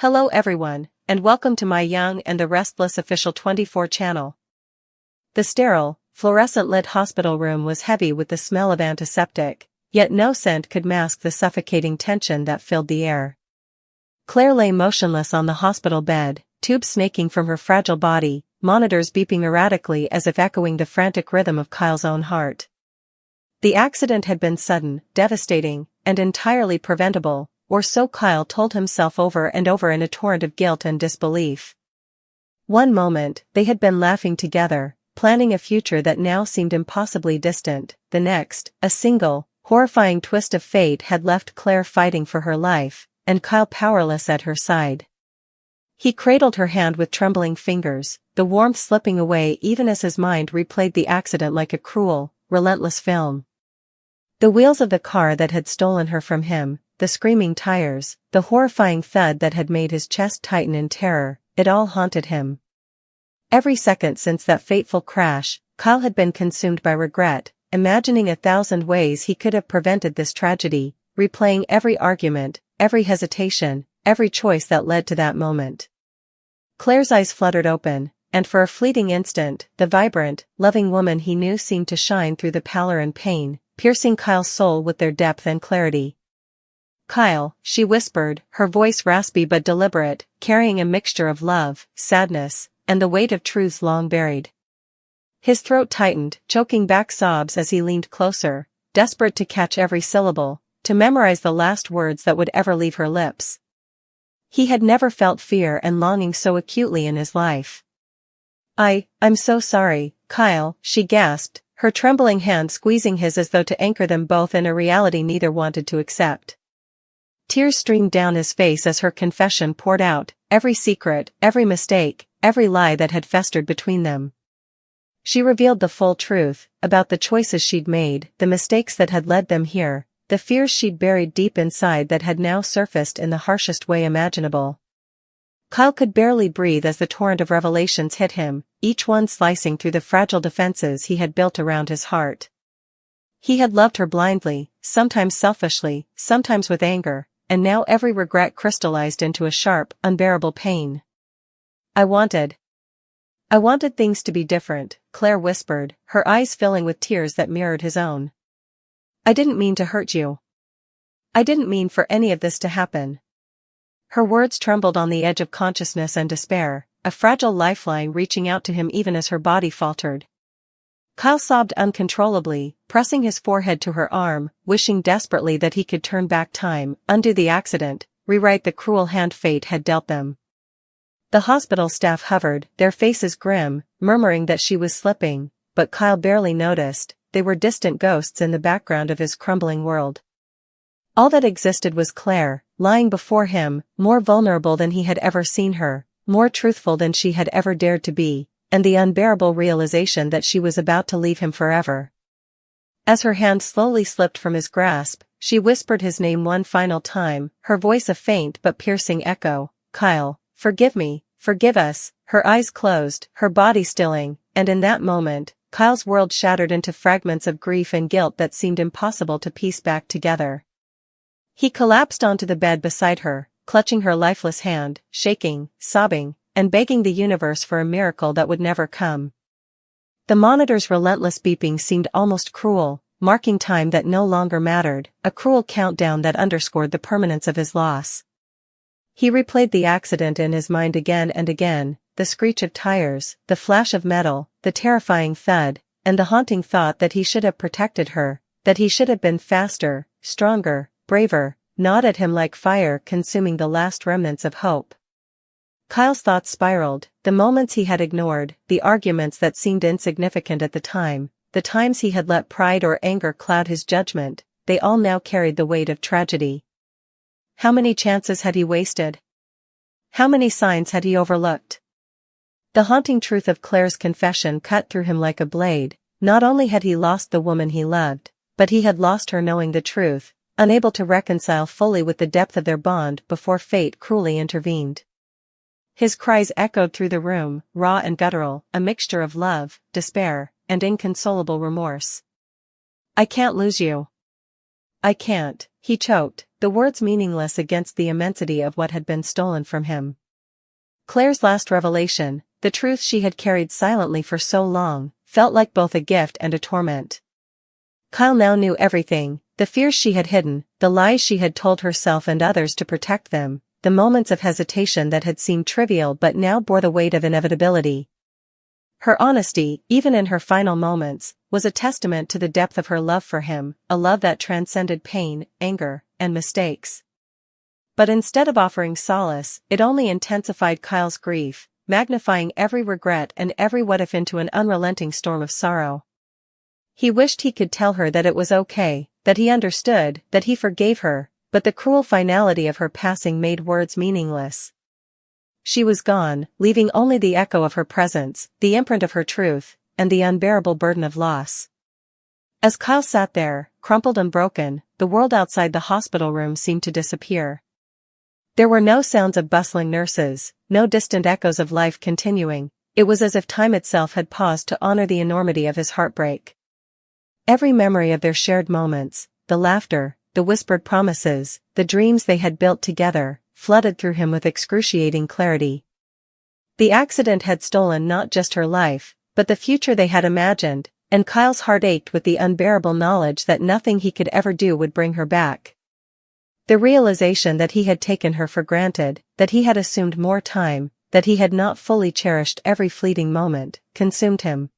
Hello everyone, and welcome to my Young and the Restless official 24 channel. The sterile, fluorescent-lit hospital room was heavy with the smell of antiseptic, yet no scent could mask the suffocating tension that filled the air. Claire lay motionless on the hospital bed, tubes snaking from her fragile body, monitors beeping erratically as if echoing the frantic rhythm of Kyle's own heart. The accident had been sudden, devastating, and entirely preventable, or so Kyle told himself over and over in a torrent of guilt and disbelief. One moment, they had been laughing together, planning a future that now seemed impossibly distant. The next, a single, horrifying twist of fate had left Claire fighting for her life, and Kyle powerless at her side. He cradled her hand with trembling fingers, the warmth slipping away even as his mind replayed the accident like a cruel, relentless film. The wheels of the car that had stolen her from him, the screaming tires, the horrifying thud that had made his chest tighten in terror, it all haunted him. Every second since that fateful crash, Kyle had been consumed by regret, imagining 1,000 ways he could have prevented this tragedy, replaying every argument, every hesitation, every choice that led to that moment. Claire's eyes fluttered open, and for a fleeting instant, the vibrant, loving woman he knew seemed to shine through the pallor and pain, piercing Kyle's soul with their depth and clarity. "Kyle," she whispered, her voice raspy but deliberate, carrying a mixture of love, sadness, and the weight of truths long buried. His throat tightened, choking back sobs as he leaned closer, desperate to catch every syllable, to memorize the last words that would ever leave her lips. He had never felt fear and longing so acutely in his life. I'm so sorry, Kyle," she gasped, her trembling hand squeezing his as though to anchor them both in a reality neither wanted to accept. Tears streamed down his face as her confession poured out, every secret, every mistake, every lie that had festered between them. She revealed the full truth, about the choices she'd made, the mistakes that had led them here, the fears she'd buried deep inside that had now surfaced in the harshest way imaginable. Kyle could barely breathe as the torrent of revelations hit him, each one slicing through the fragile defenses he had built around his heart. He had loved her blindly, sometimes selfishly, sometimes with anger, and now every regret crystallized into a sharp, unbearable pain. I wanted things to be different," Claire whispered, her eyes filling with tears that mirrored his own. "I didn't mean to hurt you. I didn't mean for any of this to happen." Her words trembled on the edge of consciousness and despair, a fragile lifeline reaching out to him even as her body faltered. Kyle sobbed uncontrollably, pressing his forehead to her arm, wishing desperately that he could turn back time, undo the accident, rewrite the cruel hand fate had dealt them. The hospital staff hovered, their faces grim, murmuring that she was slipping, but Kyle barely noticed. They were distant ghosts in the background of his crumbling world. All that existed was Claire, lying before him, more vulnerable than he had ever seen her, more truthful than she had ever dared to be, and the unbearable realization that she was about to leave him forever. As her hand slowly slipped from his grasp, she whispered his name one final time, her voice a faint but piercing echo, "Kyle, forgive me, forgive us." Her eyes closed, her body stilling, and in that moment, Kyle's world shattered into fragments of grief and guilt that seemed impossible to piece back together. He collapsed onto the bed beside her, clutching her lifeless hand, shaking, sobbing, and begging the universe for a miracle that would never come. The monitor's relentless beeping seemed almost cruel, marking time that no longer mattered, a cruel countdown that underscored the permanence of his loss. He replayed the accident in his mind again and again, the screech of tires, the flash of metal, the terrifying thud, and the haunting thought that he should have protected her, that he should have been faster, stronger, braver, gnawed at him like fire consuming the last remnants of hope. Kyle's thoughts spiraled, the moments he had ignored, the arguments that seemed insignificant at the time, the times he had let pride or anger cloud his judgment, they all now carried the weight of tragedy. How many chances had he wasted? How many signs had he overlooked? The haunting truth of Claire's confession cut through him like a blade. Not only had he lost the woman he loved, but he had lost her knowing the truth, unable to reconcile fully with the depth of their bond before fate cruelly intervened. His cries echoed through the room, raw and guttural, a mixture of love, despair, and inconsolable remorse. "I can't lose you. I can't," he choked, the words meaningless against the immensity of what had been stolen from him. Claire's last revelation, the truth she had carried silently for so long, felt like both a gift and a torment. Kyle now knew everything, the fears she had hidden, the lies she had told herself and others to protect them, the moments of hesitation that had seemed trivial but now bore the weight of inevitability. Her honesty, even in her final moments, was a testament to the depth of her love for him, a love that transcended pain, anger, and mistakes. But instead of offering solace, it only intensified Kyle's grief, magnifying every regret and every what-if into an unrelenting storm of sorrow. He wished he could tell her that it was okay, that he understood, that he forgave her, but the cruel finality of her passing made words meaningless. She was gone, leaving only the echo of her presence, the imprint of her truth, and the unbearable burden of loss. As Kyle sat there, crumpled and broken, the world outside the hospital room seemed to disappear. There were no sounds of bustling nurses, no distant echoes of life continuing. It was as if time itself had paused to honor the enormity of his heartbreak. Every memory of their shared moments, the laughter, the whispered promises, the dreams they had built together, flooded through him with excruciating clarity. The accident had stolen not just her life, but the future they had imagined, and Kyle's heart ached with the unbearable knowledge that nothing he could ever do would bring her back. The realization that he had taken her for granted, that he had assumed more time, that he had not fully cherished every fleeting moment, consumed him.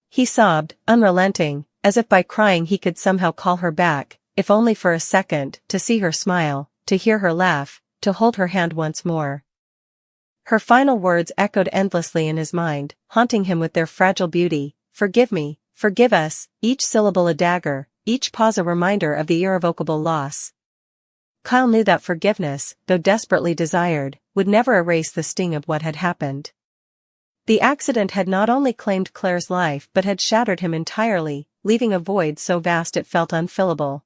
He sobbed, unrelenting, as if by crying he could somehow call her back, if only for a second, to see her smile, to hear her laugh, to hold her hand once more. Her final words echoed endlessly in his mind, haunting him with their fragile beauty. Forgive me, forgive us, each syllable a dagger, each pause a reminder of the irrevocable loss. Kyle knew that forgiveness, though desperately desired, would never erase the sting of what had happened. The accident had not only claimed Claire's life but had shattered him entirely, leaving a void so vast it felt unfillable.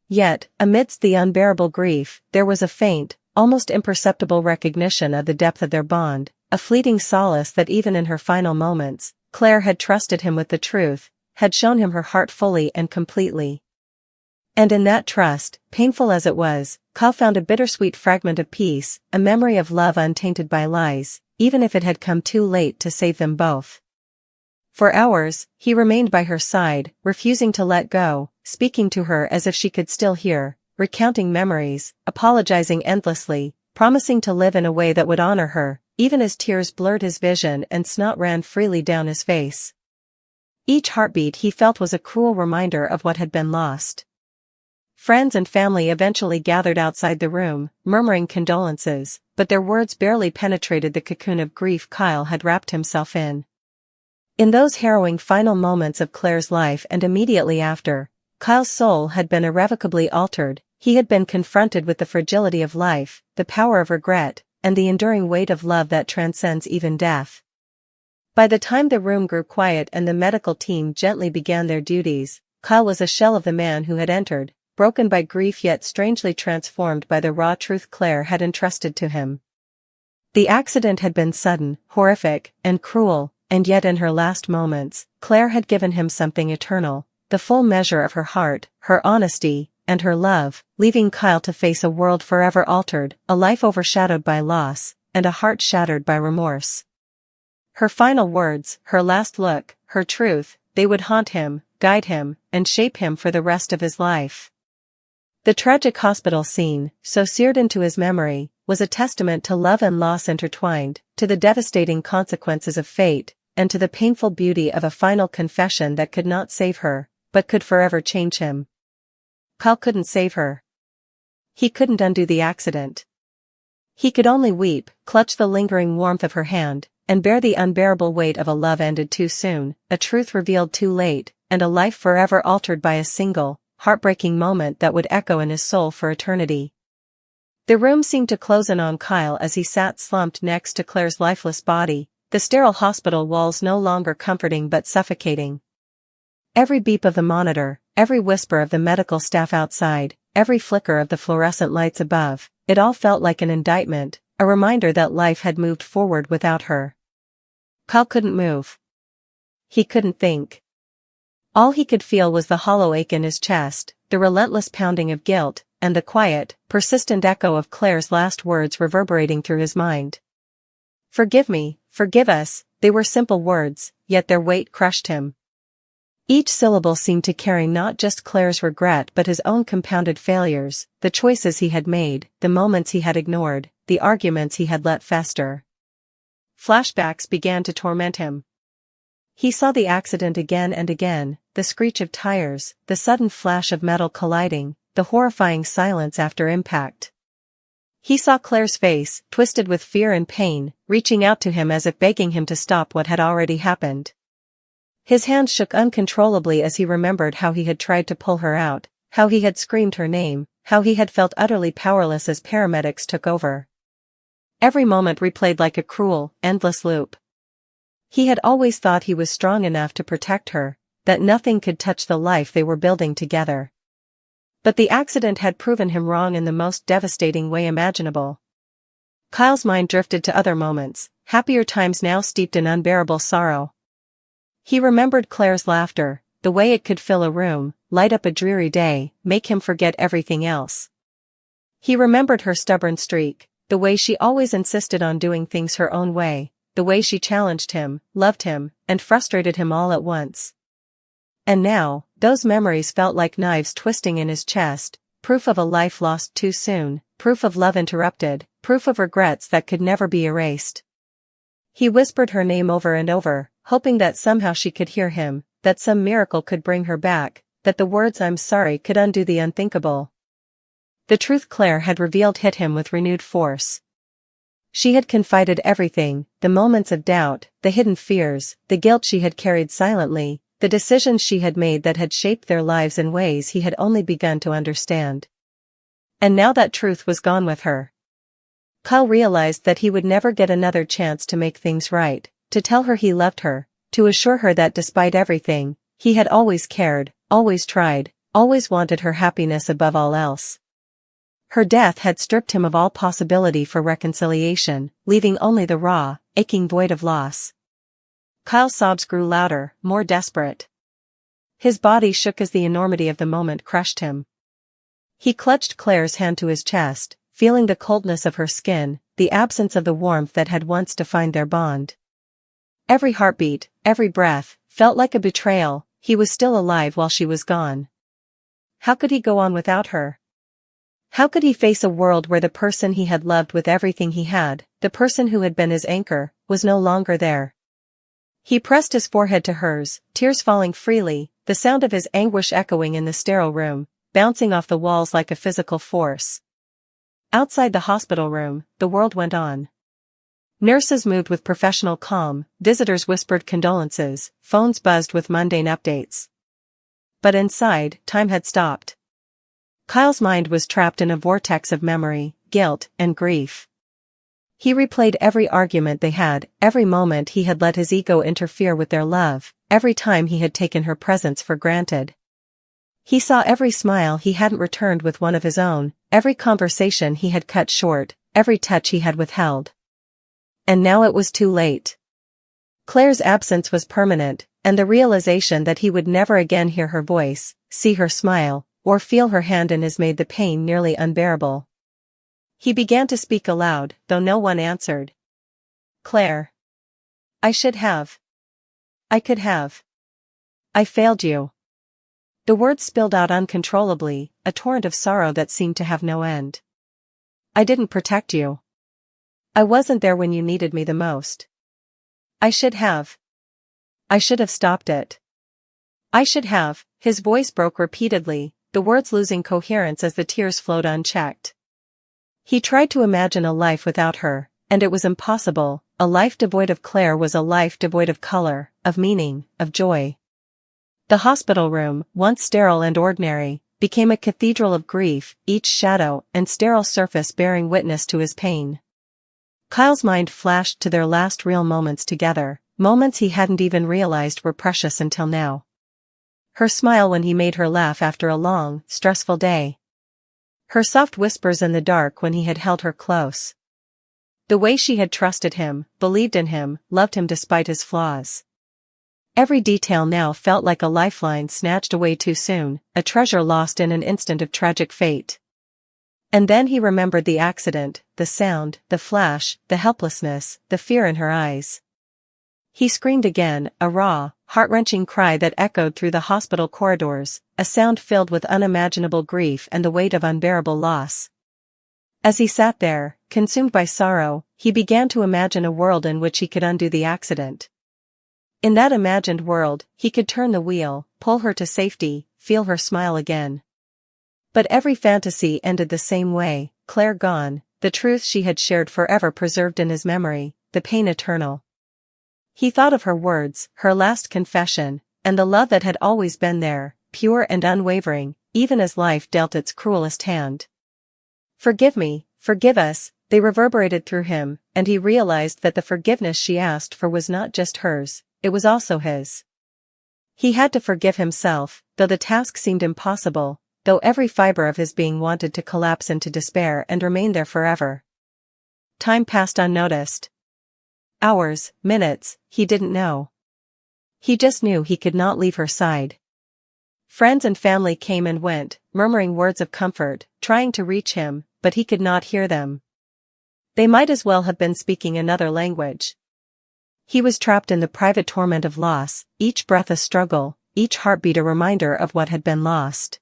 Yet, amidst the unbearable grief, there was a faint, almost imperceptible recognition of the depth of their bond, a fleeting solace that even in her final moments, Claire had trusted him with the truth, had shown him her heart fully and completely. And in that trust, painful as it was, Kyle found a bittersweet fragment of peace, a memory of love untainted by lies, even if it had come too late to save them both. For hours, he remained by her side, refusing to let go, speaking to her as if she could still hear, recounting memories, apologizing endlessly, promising to live in a way that would honor her, even as tears blurred his vision and snot ran freely down his face. Each heartbeat he felt was a cruel reminder of what had been lost. Friends and family eventually gathered outside the room, murmuring condolences, but their words barely penetrated the cocoon of grief Kyle had wrapped himself in. In those harrowing final moments of Claire's life and immediately after, Kyle's soul had been irrevocably altered. He had been confronted with the fragility of life, the power of regret, and the enduring weight of love that transcends even death. By the time the room grew quiet and the medical team gently began their duties, Kyle was a shell of the man who had entered, broken by grief yet strangely transformed by the raw truth Claire had entrusted to him. The accident had been sudden, horrific, and cruel, and yet in her last moments, Claire had given him something eternal, the full measure of her heart, her honesty, and her love, leaving Kyle to face a world forever altered, a life overshadowed by loss, and a heart shattered by remorse. Her final words, her last look, her truth, they would haunt him, guide him, and shape him for the rest of his life. The tragic hospital scene, so seared into his memory, was a testament to love and loss intertwined, to the devastating consequences of fate, and to the painful beauty of a final confession that could not save her, but could forever change him. Kyle couldn't save her. He couldn't undo the accident. He could only weep, clutch the lingering warmth of her hand, and bear the unbearable weight of a love ended too soon, a truth revealed too late, and a life forever altered by a single, heartbreaking moment that would echo in his soul for eternity. The room seemed to close in on Kyle as he sat slumped next to Claire's lifeless body, the sterile hospital walls no longer comforting but suffocating. Every beep of the monitor, every whisper of the medical staff outside, every flicker of the fluorescent lights above, it all felt like an indictment, a reminder that life had moved forward without her. Kyle couldn't move. He couldn't think. All he could feel was the hollow ache in his chest, the relentless pounding of guilt, and the quiet, persistent echo of Claire's last words reverberating through his mind. "Forgive me, forgive us," they were simple words, yet their weight crushed him. Each syllable seemed to carry not just Claire's regret but his own compounded failures, the choices he had made, the moments he had ignored, the arguments he had let fester. Flashbacks began to torment him. He saw the accident again and again, the screech of tires, the sudden flash of metal colliding, the horrifying silence after impact. He saw Claire's face, twisted with fear and pain, reaching out to him as if begging him to stop what had already happened. His hands shook uncontrollably as he remembered how he had tried to pull her out, how he had screamed her name, how he had felt utterly powerless as paramedics took over. Every moment replayed like a cruel, endless loop. He had always thought he was strong enough to protect her, that nothing could touch the life they were building together. But the accident had proven him wrong in the most devastating way imaginable. Kyle's mind drifted to other moments, happier times now steeped in unbearable sorrow. He remembered Claire's laughter, the way it could fill a room, light up a dreary day, make him forget everything else. He remembered her stubborn streak, the way she always insisted on doing things her own way, the way she challenged him, loved him, and frustrated him all at once. And now, those memories felt like knives twisting in his chest, proof of a life lost too soon, proof of love interrupted, proof of regrets that could never be erased. He whispered her name over and over, hoping that somehow she could hear him, that some miracle could bring her back, that the words "I'm sorry" could undo the unthinkable. The truth Claire had revealed hit him with renewed force. She had confided everything, the moments of doubt, the hidden fears, the guilt she had carried silently, the decisions she had made that had shaped their lives in ways he had only begun to understand. And now that truth was gone with her. Kyle realized that he would never get another chance to make things right, to tell her he loved her, to assure her that despite everything, he had always cared, always tried, always wanted her happiness above all else. Her death had stripped him of all possibility for reconciliation, leaving only the raw, aching void of loss. Kyle's sobs grew louder, more desperate. His body shook as the enormity of the moment crushed him. He clutched Claire's hand to his chest, feeling the coldness of her skin, the absence of the warmth that had once defined their bond. Every heartbeat, every breath, felt like a betrayal. He was still alive while she was gone. How could he go on without her? How could he face a world where the person he had loved with everything he had, the person who had been his anchor, was no longer there? He pressed his forehead to hers, tears falling freely, the sound of his anguish echoing in the sterile room, bouncing off the walls like a physical force. Outside the hospital room, the world went on. Nurses moved with professional calm, visitors whispered condolences, phones buzzed with mundane updates. But inside, time had stopped. Kyle's mind was trapped in a vortex of memory, guilt, and grief. He replayed every argument they had, every moment he had let his ego interfere with their love, every time he had taken her presence for granted. He saw every smile he hadn't returned with one of his own, every conversation he had cut short, every touch he had withheld. And now it was too late. Claire's absence was permanent, and the realization that he would never again hear her voice, see her smile, or feel her hand in his made the pain nearly unbearable. He began to speak aloud, though no one answered. "Claire. I should have. I could have. I failed you." The words spilled out uncontrollably, a torrent of sorrow that seemed to have no end. "I didn't protect you. I wasn't there when you needed me the most. I should have. I should have stopped it. I should have." His voice broke repeatedly, the words losing coherence as the tears flowed unchecked. He tried to imagine a life without her, and it was impossible. A life devoid of Claire was a life devoid of color, of meaning, of joy. The hospital room, once sterile and ordinary, became a cathedral of grief, each shadow and sterile surface bearing witness to his pain. Kyle's mind flashed to their last real moments together, moments he hadn't even realized were precious until now. Her smile when he made her laugh after a long, stressful day. Her soft whispers in the dark when he had held her close. The way she had trusted him, believed in him, loved him despite his flaws. Every detail now felt like a lifeline snatched away too soon, a treasure lost in an instant of tragic fate. And then he remembered the accident, the sound, the flash, the helplessness, the fear in her eyes. He screamed again, a raw, heart-wrenching cry that echoed through the hospital corridors, a sound filled with unimaginable grief and the weight of unbearable loss. As he sat there, consumed by sorrow, he began to imagine a world in which he could undo the accident. In that imagined world, he could turn the wheel, pull her to safety, feel her smile again. But every fantasy ended the same way, Claire gone, the truth she had shared forever preserved in his memory, the pain eternal. He thought of her words, her last confession, and the love that had always been there, pure and unwavering, even as life dealt its cruelest hand. "Forgive me, forgive us," they reverberated through him, and he realized that the forgiveness she asked for was not just hers, it was also his. He had to forgive himself, though the task seemed impossible, though every fiber of his being wanted to collapse into despair and remain there forever. Time passed unnoticed. Hours, minutes, he didn't know. He just knew he could not leave her side. Friends and family came and went, murmuring words of comfort, trying to reach him, but he could not hear them. They might as well have been speaking another language. He was trapped in the private torment of loss, each breath a struggle, each heartbeat a reminder of what had been lost.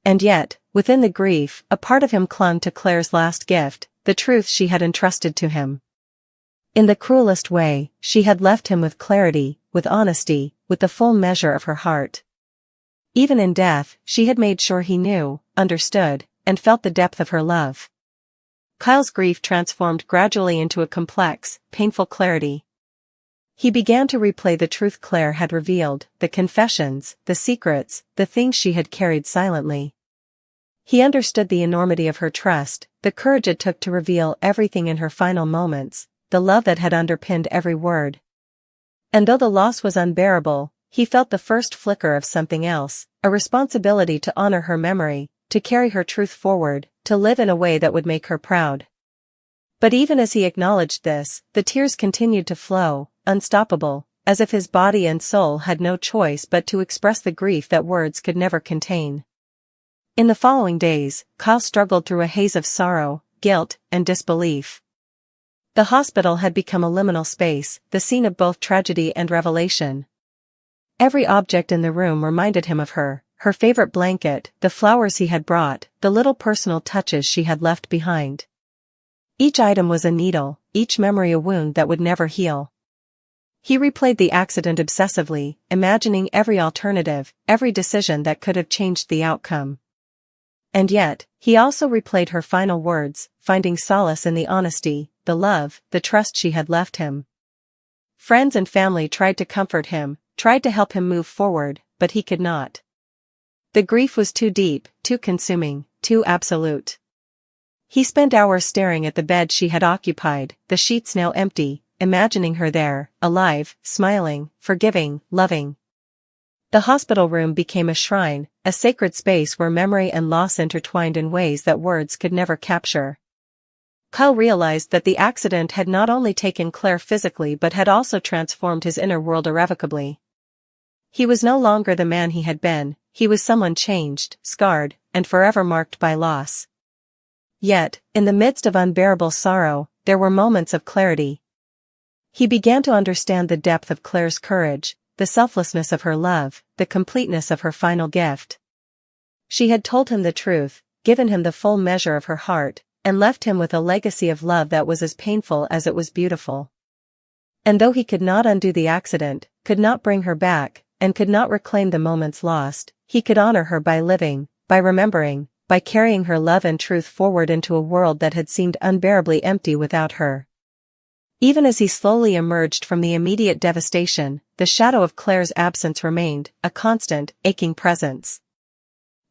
And yet, within the grief, a part of him clung to Claire's last gift, the truth she had entrusted to him. In the cruelest way, she had left him with clarity, with honesty, with the full measure of her heart. Even in death, she had made sure he knew, understood, and felt the depth of her love. Kyle's grief transformed gradually into a complex, painful clarity. He began to replay the truth Claire had revealed, the confessions, the secrets, the things she had carried silently. He understood the enormity of her trust, the courage it took to reveal everything in her final moments, the love that had underpinned every word. And though the loss was unbearable, he felt the first flicker of something else, a responsibility to honor her memory, to carry her truth forward, to live in a way that would make her proud. But even as he acknowledged this, the tears continued to flow, unstoppable, as if his body and soul had no choice but to express the grief that words could never contain. In the following days, Kyle struggled through a haze of sorrow, guilt, and disbelief. The hospital had become a liminal space, the scene of both tragedy and revelation. Every object in the room reminded him of her, her favorite blanket, the flowers he had brought, the little personal touches she had left behind. Each item was a needle, each memory a wound that would never heal. He replayed the accident obsessively, imagining every alternative, every decision that could have changed the outcome. And yet, he also replayed her final words, finding solace in the honesty, the love, the trust she had left him. Friends and family tried to comfort him, tried to help him move forward, but he could not. The grief was too deep, too consuming, too absolute. He spent hours staring at the bed she had occupied, the sheets now empty, imagining her there, alive, smiling, forgiving, loving. The hospital room became a shrine, a sacred space where memory and loss intertwined in ways that words could never capture. Kyle realized that the accident had not only taken Claire physically but had also transformed his inner world irrevocably. He was no longer the man he had been, he was someone changed, scarred, and forever marked by loss. Yet, in the midst of unbearable sorrow, there were moments of clarity. He began to understand the depth of Claire's courage, the selflessness of her love, the completeness of her final gift. She had told him the truth, given him the full measure of her heart, and left him with a legacy of love that was as painful as it was beautiful. And though he could not undo the accident, could not bring her back, and could not reclaim the moments lost, he could honor her by living, by remembering, by carrying her love and truth forward into a world that had seemed unbearably empty without her. Even as he slowly emerged from the immediate devastation, the shadow of Claire's absence remained, a constant, aching presence.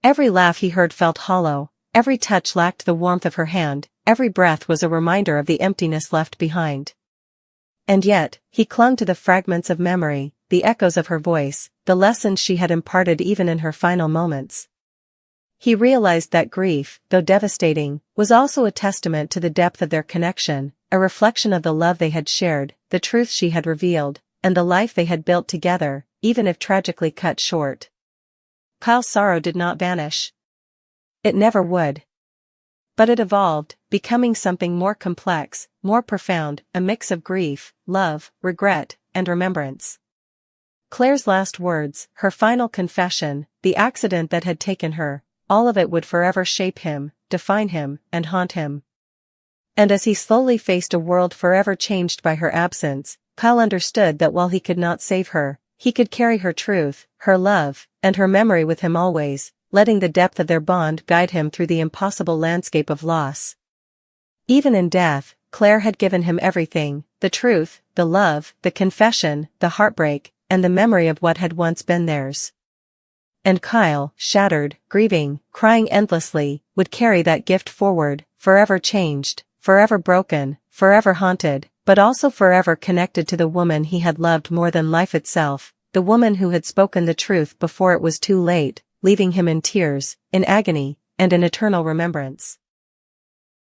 Every laugh he heard felt hollow, every touch lacked the warmth of her hand, every breath was a reminder of the emptiness left behind. And yet, he clung to the fragments of memory, the echoes of her voice, the lessons she had imparted even in her final moments. He realized that grief, though devastating, was also a testament to the depth of their connection, a reflection of the love they had shared, the truth she had revealed, and the life they had built together, even if tragically cut short. Kyle's sorrow did not vanish. It never would. But it evolved, becoming something more complex, more profound, a mix of grief, love, regret, and remembrance. Claire's last words, her final confession, the accident that had taken her, all of it would forever shape him, define him, and haunt him. And as he slowly faced a world forever changed by her absence, Kyle understood that while he could not save her, he could carry her truth, her love, and her memory with him always, letting the depth of their bond guide him through the impossible landscape of loss. Even in death, Claire had given him everything, the truth, the love, the confession, the heartbreak, and the memory of what had once been theirs. And Kyle, shattered, grieving, crying endlessly, would carry that gift forward, forever changed, forever broken, forever haunted, but also forever connected to the woman he had loved more than life itself, the woman who had spoken the truth before it was too late, leaving him in tears, in agony, and in eternal remembrance.